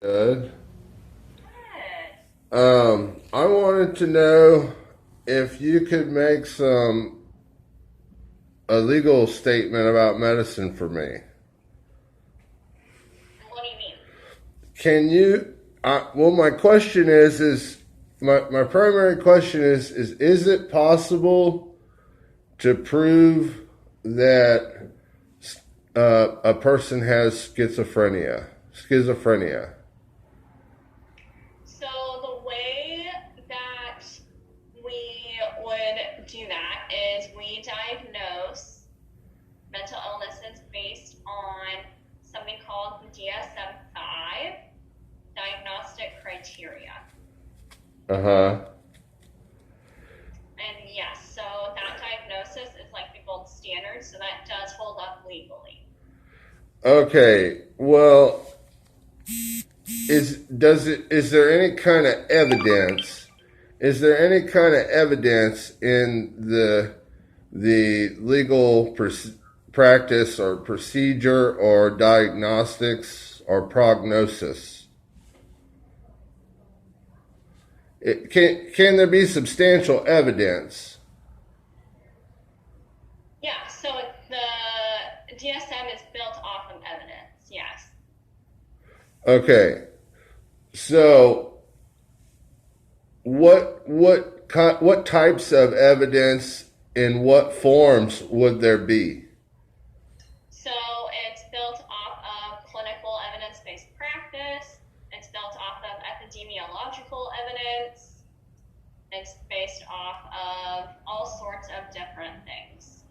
Good. Good. I wanted to know if you could make a legal statement about medicine for me. What do you mean? Can you? Well, my question is my primary question is it possible to prove that a person has schizophrenia? Schizophrenia. So the way that we would do that is we diagnose mental illnesses based on something called the DSM-5 diagnostic criteria. Uh huh. And yes, so that diagnosis is like the gold standard, so that does hold up legally. Okay. Well, is there any kind of evidence? Is there any kind of evidence in the legal practice or procedure or diagnostics or prognosis? Can there be substantial evidence? Yeah, so the DSM is built off of evidence, yes. Okay, so what types of evidence in what forms would there be? So it's built off of clinical evidence-based practice. It's built off of epidemiological evidence. It's based off of all sorts of different things.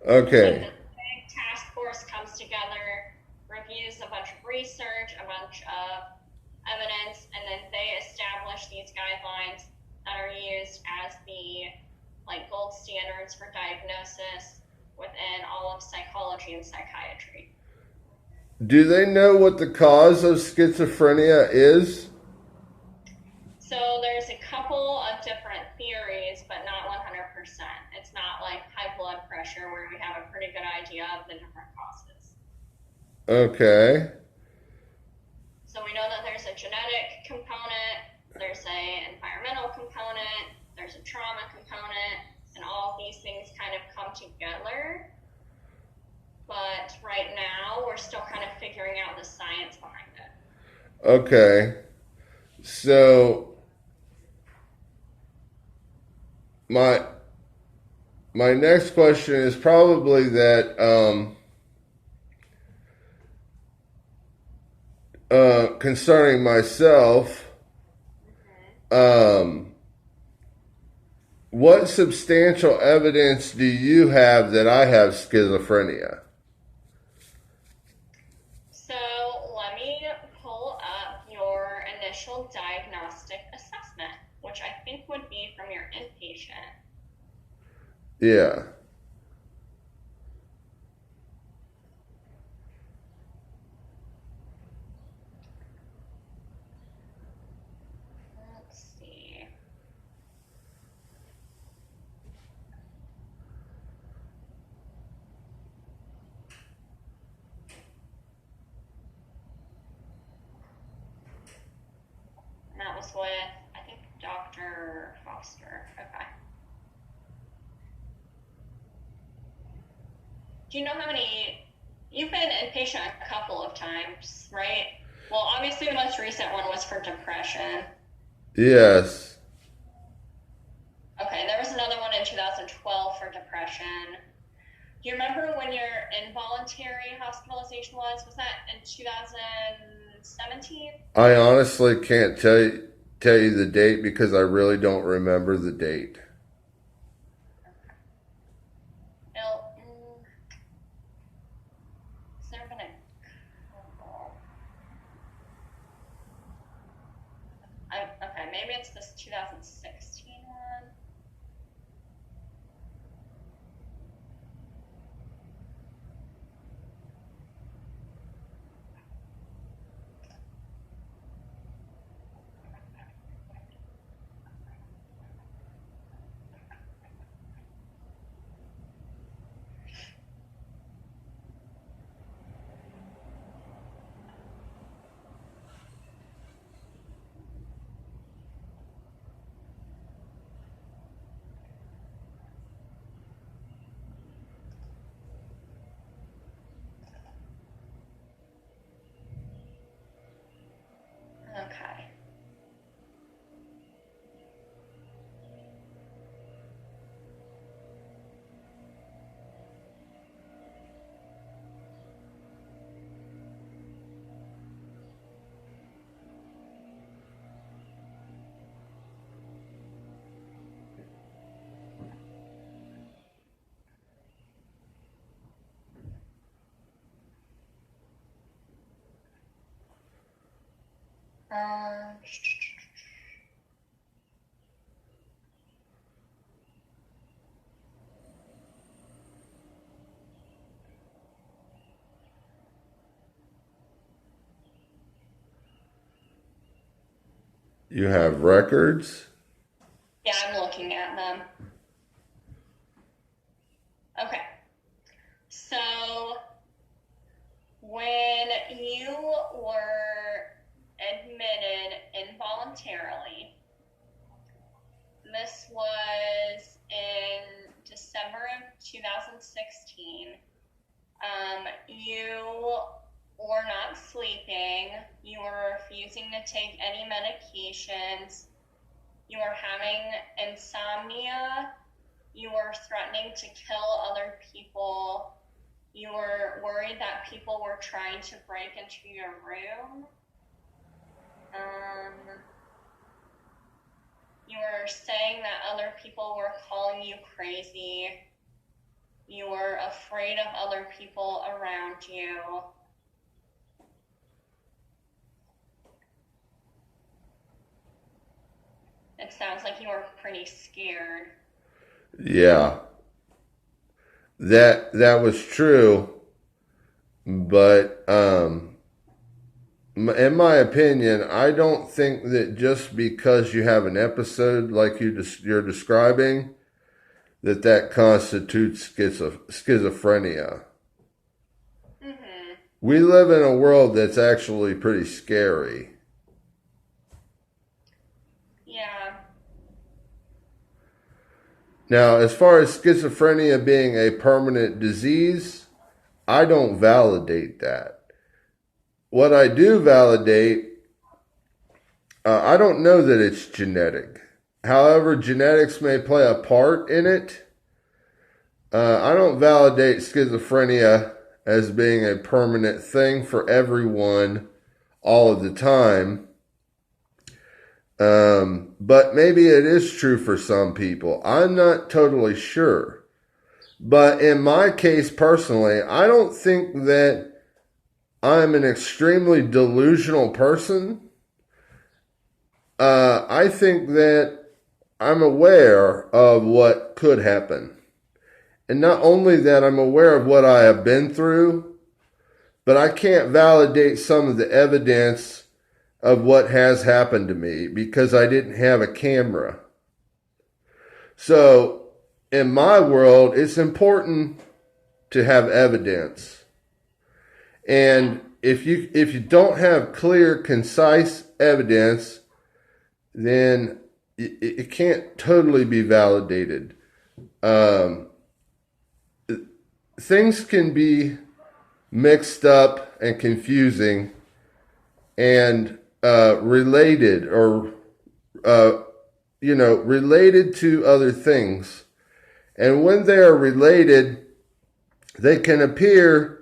It's like Okay. this big task force comes together, reviews a bunch of research, a bunch of evidence, and then they establish these guidelines that are used as the like gold standards for diagnosis within all of psychology and psychiatry. Do they know what the cause of schizophrenia is? So there's a couple of different theories, but not 100%. It's not like high blood pressure where we have a pretty good idea of the different causes. Okay. So we know that there's a genetic component, there's a environmental component, there's a trauma component, and all of these things kind of come together. But right now, we're still kind of figuring out the science behind it. Okay. So my my next question is probably that concerning myself. Mm-hmm. Um, what substantial evidence do you have that I have schizophrenia? So let me pull up your initial diagnostic assessment, which I think would be from your inpatient. Yeah. Let's see. And that was with, I think, Dr. Foster. Okay. Do you know how many? You've been inpatient a couple of times, right? Well, obviously, the most recent one was for depression. Yes. Okay, there was another one in 2012 for depression. Do you remember when your involuntary hospitalization was? Was that in 2017? I honestly can't tell you the date because I really don't remember the date. No, has there been a couple? Okay, maybe it's this 2016 one. Um, You have records? yeah, I'm looking at them. Okay. So, when you were admitted involuntarily, this was in December of 2016. You were not sleeping. You were refusing to take any medications. You were having insomnia. You were threatening to kill other people. You were worried that people were trying to break into your room. You were saying that other people were calling you crazy. You were afraid of other people around you. It sounds like you were pretty scared. Yeah. That was true, but in my opinion, I don't think that just because you have an episode like you're describing, that constitutes schizophrenia. Mm-hmm. We live in a world that's actually pretty scary. Yeah. Now, as far as schizophrenia being a permanent disease, I don't validate that. What I do validate, I don't know that it's genetic. However, genetics may play a part in it. I don't validate schizophrenia as being a permanent thing for everyone all of the time. But maybe it is true for some people. I'm not totally sure. But in my case personally, I don't think that I'm an extremely delusional person. I think that I'm aware of what could happen. And not only that, I'm aware of what I have been through, but I can't validate some of the evidence of what has happened to me because I didn't have a camera. So in my world, it's important to have evidence. And if you don't have clear, concise evidence, then it can't totally be validated. Things can be mixed up and confusing and related or related to other things. And when they are related, they can appear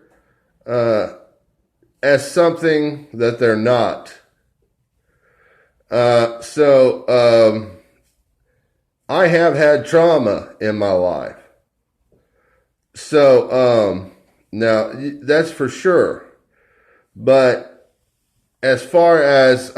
as something that they're not. So I have had trauma in my life. So now that's for sure. But as far as